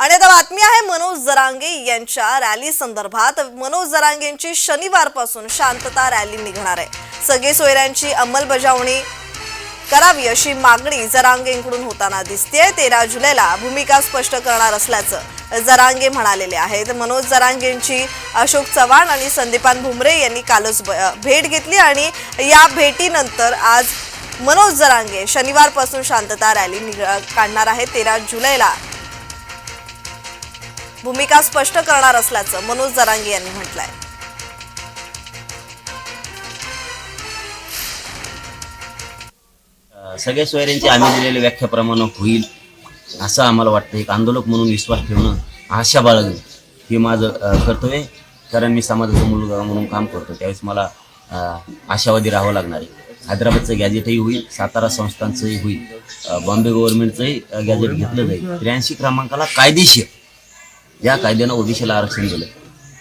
आणि आता बातमी आहे मनोज जरांगे यांच्या रॅली संदर्भात। मनोज जरांगेंची शनिवारपासून शांतता रॅली निघणार आहे। सगळे सोयऱ्यांची अंमलबजावणी करावी अशी मागणी जरांगेंकडून होताना दिसते। 13 जुलैला भूमिका स्पष्ट करणार असल्याचं जरांगे म्हणालेले आहेत। मनोज जरांगेंची अशोक चव्हाण आणि संदीपान भुमरे यांनी कालच भेट घेतली आणि या भेटीनंतर आज मनोज जरांगे शनिवारपासून शांतता रॅली काढणार आहेत। 13 जुलैला भूमिका स्पष्ट करणार असल्याचं मनोज जरांगे यांनी म्हटलंय। सगळ्या सोयऱ्यांची आम्ही दिलेल्या व्याख्याप्रमाणे होईल असं आम्हाला वाटतं। एक आंदोलक म्हणून विश्वास ठेवणं, आशा बाळगणं हे माझं कर्तव्य आहे। कारण मी समाजाचा मुलगा म्हणून काम करतो, त्यावेळेस मला आशावादी राहावं लागणार आहे। हैदराबादचं गॅजेटही होईल, सातारा संस्थांचंही होईल, बॉम्बे गव्हर्नमेंटचंही गॅजेट घेतलं जाईल। 83 क्रमांकाला कायदेशीर, ज्या कायद्यानं ओबीसीला आरक्षण दिलं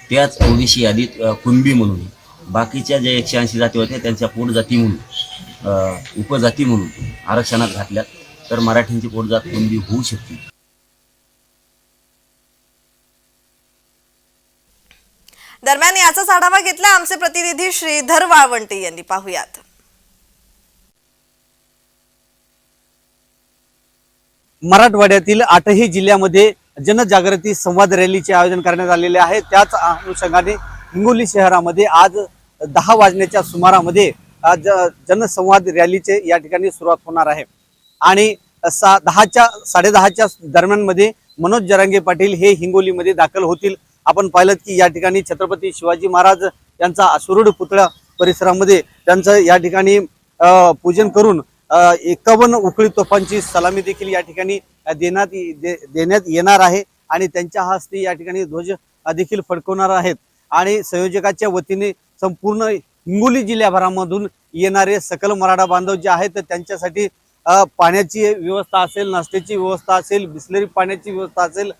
त्याच ओबीसी यादीत कुणबी म्हणून, बाकीच्या ज्या 180 जाती होत्या त्यांच्या पोटजाती म्हणून, उपजाती म्हणून आरक्षणात घातल्यात तर मराठ्यांची पोटजात कुणबी होऊ शकते। दरम्यान याचाच आढावा घेतला आमचे प्रतिनिधी श्रीधर वाळवंटे यांनी। पाहुयात। मराठवाड्यातील 8ही जिल्ह्यामध्ये जनजागृती संवाद रॅलीचे आयोजन करण्यात आलेले आहे। त्याच अनुषंगाने हिंगोली शहरामध्ये आज 10 वाजण्याच्या सुमारामध्ये जनसंवाद रॅलीचे या ठिकाणी सुरुवात होणार आहे आणि 10:30च्या दरम्यान मध्ये मनोज जरांगे पाटील हे हिंगोलीमध्ये दाखल होतील। आपण पाहिलं की या ठिकाणी छत्रपती शिवाजी महाराज यांचा अश्वरूढ पुतळा परिसरामध्ये त्यांचं या ठिकाणी पूजन करून 51 उखळी तोफांची सलामी देखील या ठिकाणी देण्यात येणार आहे आणि त्यांच्या हस्ते या ठिकाणी ध्वज देखील फडकवणार आहेत। आणि संयोजकाच्या वतीने संपूर्ण हिंगोली जिल्ह्याभरामधून येणारे सकल मराठा बांधव जे आहेत त्यांच्यासाठी पाण्याची व्यवस्था असेल, नाश्त्याची व्यवस्था असेल, बिस्लरी पाण्याची व्यवस्था असेल,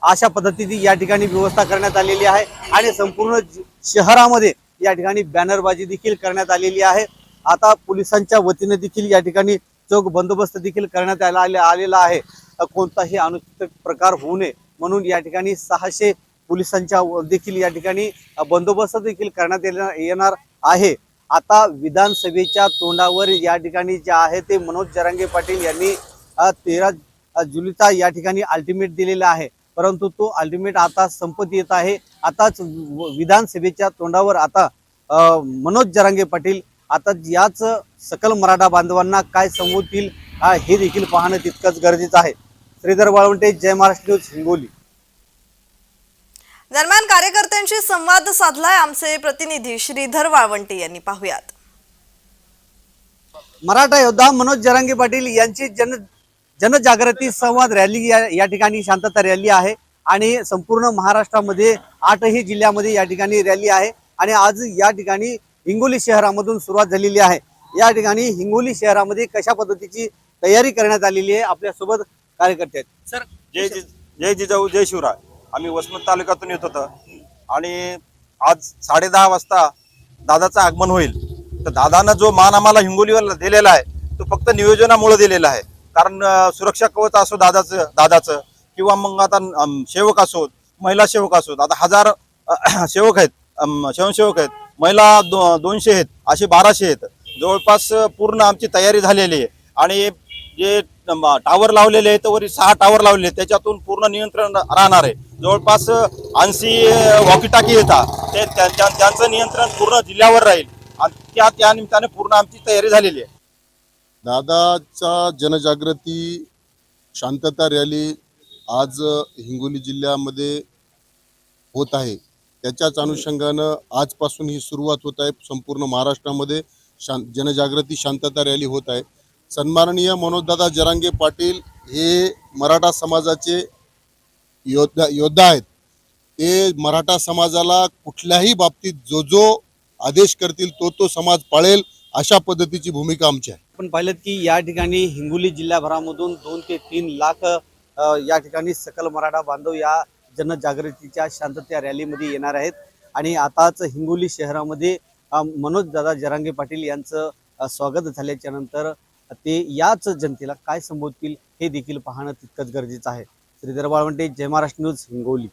अशा पद्धतीची या ठिकाणी व्यवस्था करण्यात आलेली आहे। आणि संपूर्ण शहरामध्ये या ठिकाणी बॅनरबाजी देखील करण्यात आलेली आहे। आता पोलिसांच्या वतीने देखील या ठिकाणी चोख बंदोबस्त देखील करण्यात आलेला आहे। कोणताही अनुचित प्रकार होऊ नये म्हणून या ठिकाणी 600 पोलिसांच्या देखील या ठिकाणी बंदोबस्त देखील करण्यात येणार आहे। आता विधानसभेच्या तोंडावर या ठिकाणी जे आहे ते मनोज जरांगे पाटील यांनी 13 जुलैचा या ठिकाणी अल्टिमेट दिलेला आहे, परंतु तो अल्टिमेट आता संपत येत आहे। आताच विधानसभेच्या तोंडावर आता मनोज जरांगे पाटील आता याच सकल मराठा बांधवांना काय संबोधतील हे देखील पाहणं तितकंच गरजेचं आहे। श्रीधर वाळवंटे, जय महाराष्ट्र न्यूज, हिंगोली। दरम्यान कार्यकर्त्यांशी संवाद साधलाय आमचे प्रतिनिधी श्रीधर वाळवंटे यांनी। पाहुयात। मराठा योद्धा मनोज जरांगे पाटील यांची जनजागृती संवाद रॅली या ठिकाणी शांतता रॅली आहे आणि संपूर्ण महाराष्ट्रामध्ये 8ही जिल्ह्यामध्ये या ठिकाणी रॅली आहे आणि आज या ठिकाणी हिंगोली शहरामधून सुरुवात झालेली आहे। या ठिकाणी हिंगोली शहरामध्ये कशा पद्धतीची तयारी करण्यात आलेली आहे आपल्यासोबत कार्यकर्ते आहेत। सर, जय जिजाऊ जय शिवराय। आम्ही वसमत तालुक्यातून येत होतो आणि आज 10:30 वाजता दादाचं आगमन होईल। तर दादानं जो मान आम्हाला हिंगोलीवर दिलेला आहे तो फक्त नियोजनामुळे दिलेला आहे। कारण सुरक्षा कवच असो दादाचं किंवा मग आता सेवक असोत, महिला सेवक असोत, आता 1000 सेवक आहेत, स्वयंसेवक आहेत, महिला 200 आहेत, असे 1200 आहेत। जवळपास पूर्ण आमची तयारी झालेली आहे आणि जे टावर लावलेले आहेत वर 6 टावर लावलेले आहेत त्याच्यातून पूर्ण नियंत्रण राहणार आहे। जवळपास 80 वॉकी टाकी येतात, त्यांचं नियंत्रण पूर्ण जिल्ह्यावर राहील आणि त्या निमित्ताने पूर्ण आमची तयारी झालेली आहे। दादाचा जनजागृती शांतता रॅली आज हिंगोली जिल्ह्यामध्ये होत आहे। त्याच्याच अनुषंगानं आजपासून ही सुरुवात होत आहे। संपूर्ण महाराष्ट्रामध्ये जनजागृती शांतता रॅली होत आहे। सन्माननीय मनोजदादा जरांगे पाटील हे मराठा समाजाचे योद्धा आहेत। ते मराठा समाजाला कुठल्याही बाबतीत जो आदेश करतील तो समाज पाळेल अशा पद्धतीची भूमिका आमची आहे। आपण पाहिलं की या ठिकाणी हिंगोली जिल्ह्याभरामधून 2 ते 3 लाख या ठिकाणी सकल मराठा बांधव या जनजागृतीच्या शांतता रॅलीमध्ये येणार आहेत आणि आताच हिंगोली शहरामध्ये मनोज दादा जरांगे पाटील यांचं स्वागत झाल्याच्या नंतर ते याच जनतेला काय संबोधतील हे देखील पाहणं तितकंच गरजेचं आहे। श्रीधर बाळवंटे, जय महाराष्ट्र न्यूज, हिंगोली.